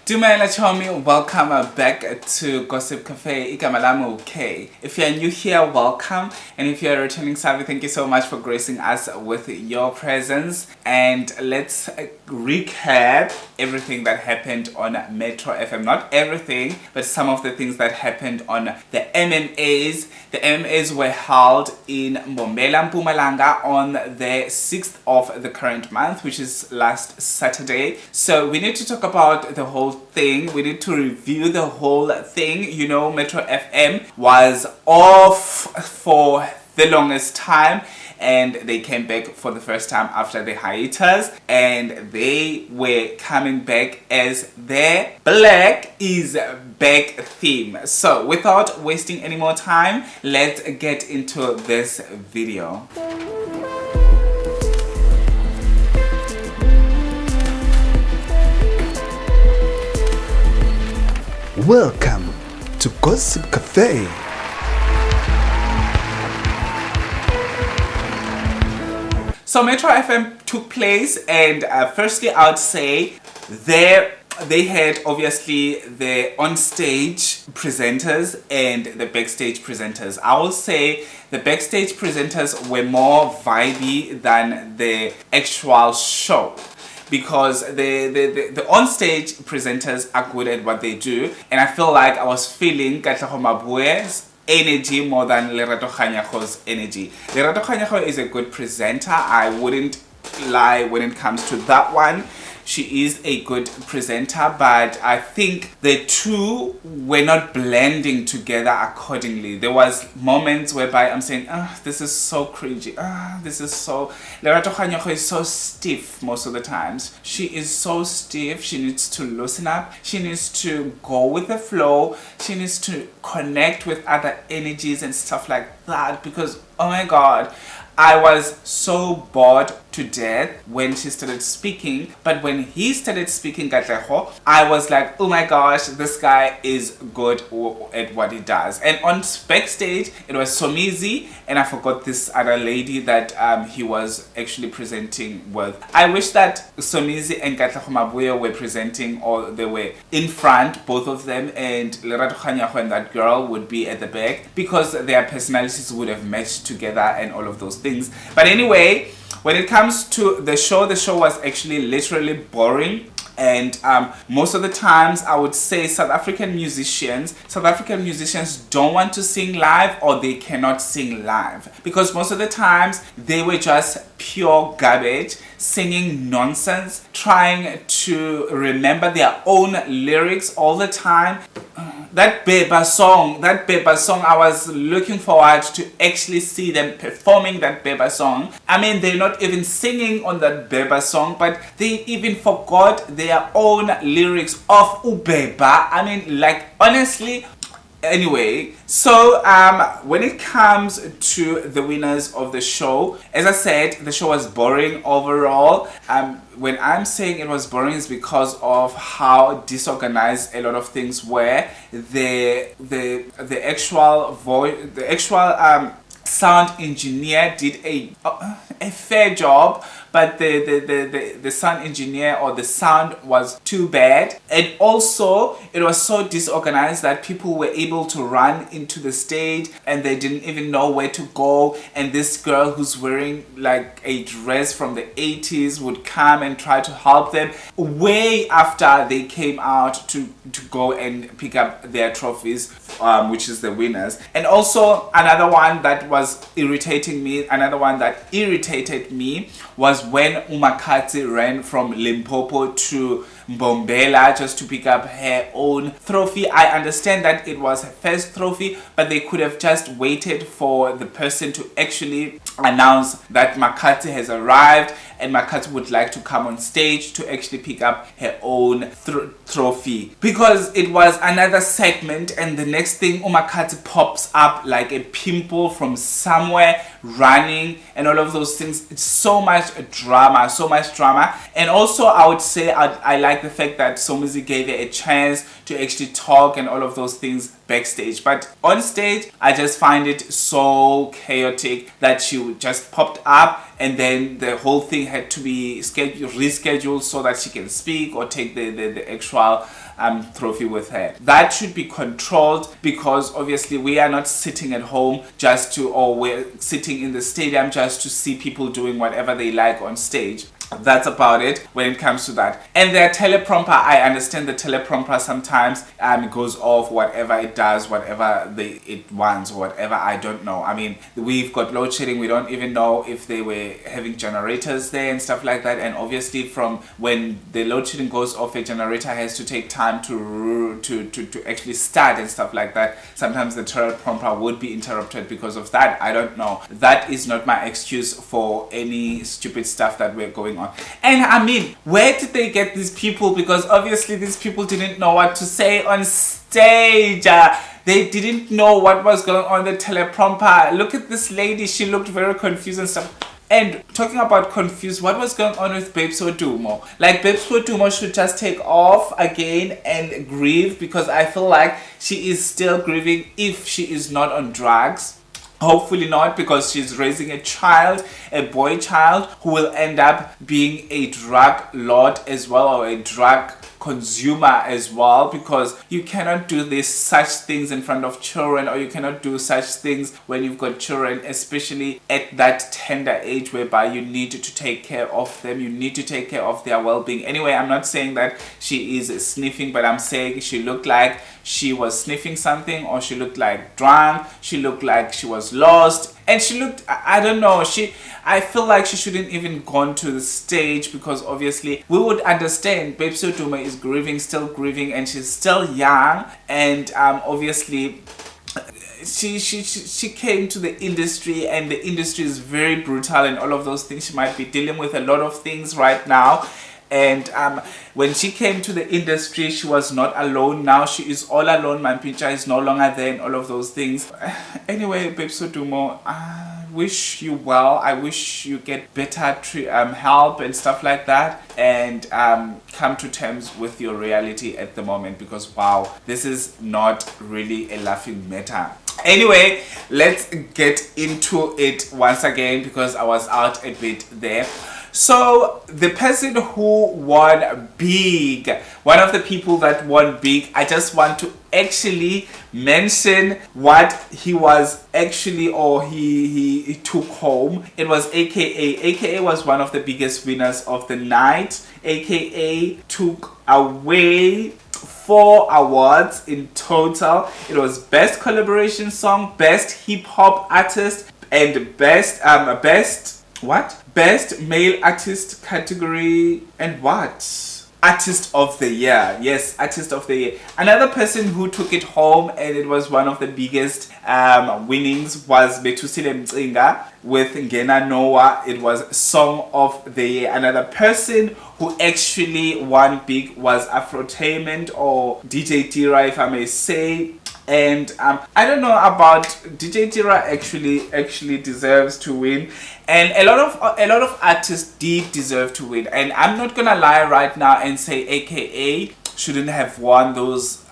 Dumela Chomi, welcome back to Gossip Cafe. Igama lami okay. If you're new here, welcome. And if you're a returning subscriber, thank you so much for gracing us with your presence. And let's recap everything that happened on Metro FM. Not everything, but some of the things that happened on the MMAs. The MMAs were held in Mbombela, Mpumalanga on the 6th of the current month, which is last Saturday. So we need to talk about the whole thing. We need to review the whole thing. You know, Metro FM was off for the longest time, and they came back for the first time after the hiatus, and they were coming back as their Black is Back theme. So without wasting any more time, let's get into this video. Welcome to Gossip Cafe. So Metro FM took place, and firstly I would say they had obviously the on-stage presenters and the backstage presenters. I will say the backstage presenters were more vibey than the actual show, because the on-stage presenters are good at what they do, and I feel like I was feeling Katlego Mabue's energy more than Lerato Kganyago's energy. Lerato Kganyago is a good presenter, I wouldn't lie when it comes to that one. She is a good presenter, but I think the two were not blending together accordingly. There was moments whereby I'm saying, this is so cringy. This is so... Lerato Kganyago is so stiff most of the times. She is so stiff. She needs to loosen up. She needs to go with the flow. She needs to connect with other energies and stuff like that, because, oh my God, I was so bored to death when she started speaking, but when he started speaking, Katlego, I was like, oh my gosh, this guy is good at what he does. And on backstage, it was Somizi, and I forgot this other lady that he was actually presenting with. I wish that Somizi and Katlego Mabuya were presenting, or they were in front, both of them, and Lerato Kganyago and that girl would be at the back, because their personalities would have matched together and all of those things. But anyway, when it comes to the show was actually literally boring. And most of the times I would say South African musicians don't want to sing live, or they cannot sing live, because most of the times they were just pure garbage, singing nonsense, trying to remember their own lyrics all the time. That Beba song, I was looking forward to actually see them performing that Beba song. I mean, they're not even singing on that Beba song, but they even forgot their own lyrics of Ubeba. I mean, like, honestly. Anyway, so when it comes to the winners of the show, as I said, the show was boring overall. When I'm saying it was boring, is because of how disorganized a lot of things were. The actual sound engineer did a fair job, but the sound engineer or the sound was too bad, and also it was so disorganized that people were able to run into the stage and they didn't even know where to go, and this girl who's wearing like a dress from the 80s would come and try to help them way after they came out to go and pick up their trophies, which is the winners. And also another one that irritated me was when Umakati ran from Limpopo to Mbombela just to pick up her own trophy. I understand that it was her first trophy, but they could have just waited for the person to actually announce that Makati has arrived and Makati would like to come on stage to actually pick up her own trophy, because it was another segment, and the next thing Umakati pops up like a pimple from somewhere, running and all of those things. It's so much drama. And also I would say I like like the fact that Somizi gave her a chance to actually talk and all of those things backstage. But on stage, I just find it so chaotic that she just popped up and then the whole thing had to be rescheduled so that she can speak or take the actual trophy with her. That should be controlled, because obviously we are not sitting at home or we're sitting in the stadium just to see people doing whatever they like on stage. That's about it when it comes to that. And their teleprompter, I understand the teleprompter sometimes goes off, whatever it does, whatever it wants, or whatever, I don't know. I mean, we've got load shedding, we don't even know if they were having generators there and stuff like that. And obviously from when the load shedding goes off, a generator has to take time to actually start and stuff like that. Sometimes the teleprompter would be interrupted because of that. I don't know. That is not my excuse for any stupid stuff that we're going on. And I mean, where did they get these people? Because obviously these people didn't know what to say on stage. They didn't know what was going on the teleprompter. Look at this lady, she looked very confused and stuff. And talking about confused, what was going on with Babes Wodumo? Like, Babes Wodumo should just take off again and grieve, because I feel like she is still grieving if she is not on drugs. Hopefully not, because she's raising a child, a boy child, who will end up being a drug lord as well, or a drug consumer as well, because you cannot do such things in front of children, or you cannot do such things when you've got children, especially at that tender age whereby you need to take care of them, you need to take care of their well-being. Anyway, I'm not saying that she is sniffing, but I'm saying she looked like she was sniffing something, or she looked like drunk, she looked like she was lost, and she looked, I don't know, I feel like she shouldn't even gone to the stage, because obviously we would understand Babes Wodumo is grieving, still grieving, and she's still young, and obviously she came to the industry, and the industry is very brutal and all of those things. She might be dealing with a lot of things right now. And when she came to the industry, she was not alone. Now she is all alone. Mampintsha is no longer there and all of those things. Anyway, Babes Wodumo, I wish you well. I wish you get better help and stuff like that, and come to terms with your reality at the moment, because wow, this is not really a laughing matter. Anyway, let's get into it once again, because I was out a bit there. So the person who won big, one of the people that won big, I just want to actually mention what he was actually, or he took home. It was AKA. AKA was one of the biggest winners of the night. AKA took away 4 awards in total. It was Best Collaboration Song, Best Hip Hop Artist, and Best Male Artist category, and what? Artist of the Year. Yes, Artist of the Year. Another person who took it home, and it was one of the biggest winnings, was Betusile Mcinga with Ngena Noah. It was Song of the Year. Another person who actually won big was Afrotainment, or DJ Tira, if I may say. And I don't know about DJ Tira, actually deserves to win, and a lot of artists did deserve to win. And I'm not gonna lie right now and say AKA shouldn't have won those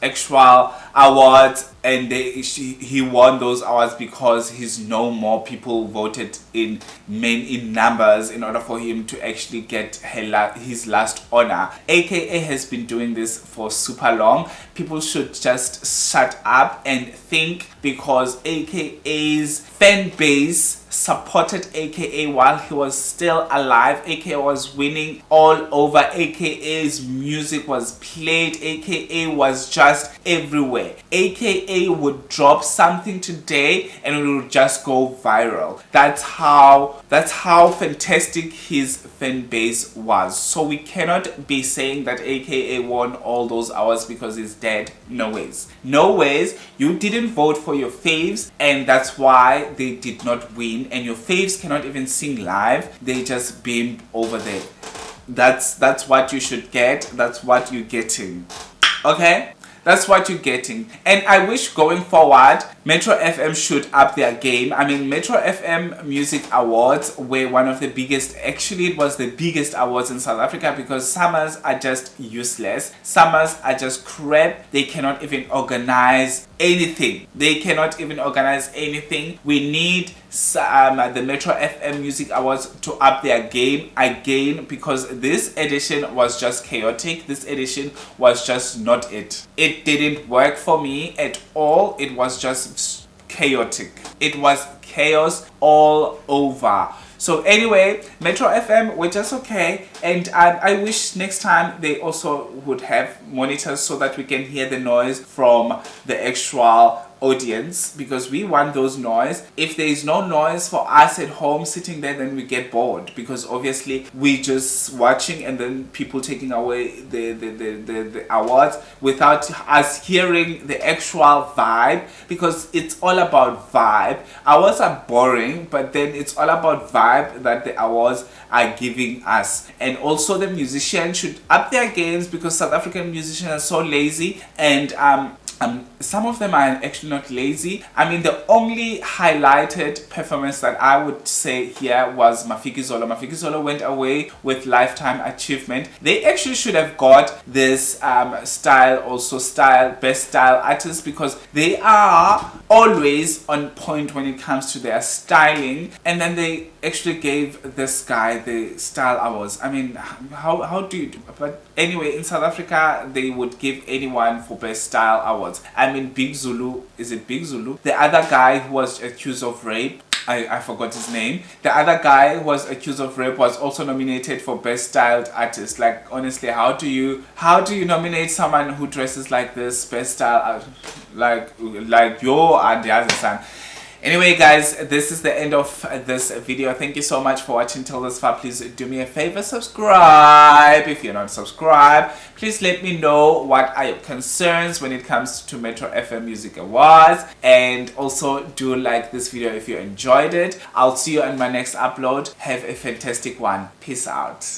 actual awards, and he won those awards because he's no more people voted in numbers in order for him to actually get his last honor. AKA has been doing this for super long. People should just shut up and think, because AKA's fan base supported AKA while he was still alive. AKA was winning all over. AKA's music was played. AKA was just everywhere. AKA would drop something today and it would just go viral. That's how fantastic his fan base was. So we cannot be saying that AKA won all those hours because he's dead. No ways. No ways. You didn't vote for your faves, and that's why they did not win. And your faves cannot even sing live. They just beam over there. That's what you should get. That's what you're getting. Okay? That's what you're getting. And I wish going forward, Metro FM should up their game. I mean, Metro FM Music Awards were one of the biggest, actually it was the biggest awards in South Africa, because Summers are just useless. Summers are just crap. They cannot even organize anything. They cannot even organize anything. We need the Metro FM Music Awards to up their game again, because this edition was just chaotic. This edition was just not it. It didn't work for me at all. It was just chaotic. It was chaos all over. So anyway, Metro FM were just okay, and I wish next time they also would have monitors so that we can hear the noise from the actual audience, because we want those noise. If there is no noise for us at home sitting there, then we get bored, because obviously we just watching and then people taking away the awards without us hearing the actual vibe, because it's all about vibe. Awards are boring, but then it's all about vibe that the awards are giving us. And also the musicians should up their games, because South African musicians are so lazy, and some of them are actually not lazy. I mean, the only highlighted performance that I would say here was Mafikizolo. Mafikizolo went away with Lifetime Achievement. They actually should have got this best style artist, because they are always on point when it comes to their styling. And then they actually gave this guy the style awards. I mean, how do you do? But anyway, in South Africa, they would give anyone for best style awards. I mean, Big Zulu, is it Big Zulu? The other guy who was accused of rape, I forgot his name. The other guy who was accused of rape was also nominated for best styled artist. Like, honestly, how do you nominate someone who dresses like this best style, like yo and the other son? Anyway guys, this is the end of this video. Thank you so much for watching till this far. Please do me a favor, subscribe if you're not subscribed. Please let me know what are your concerns when it comes to Metro FM Music Awards, and also do like this video if you enjoyed it. I'll see you on my next upload. Have a fantastic one. Peace out.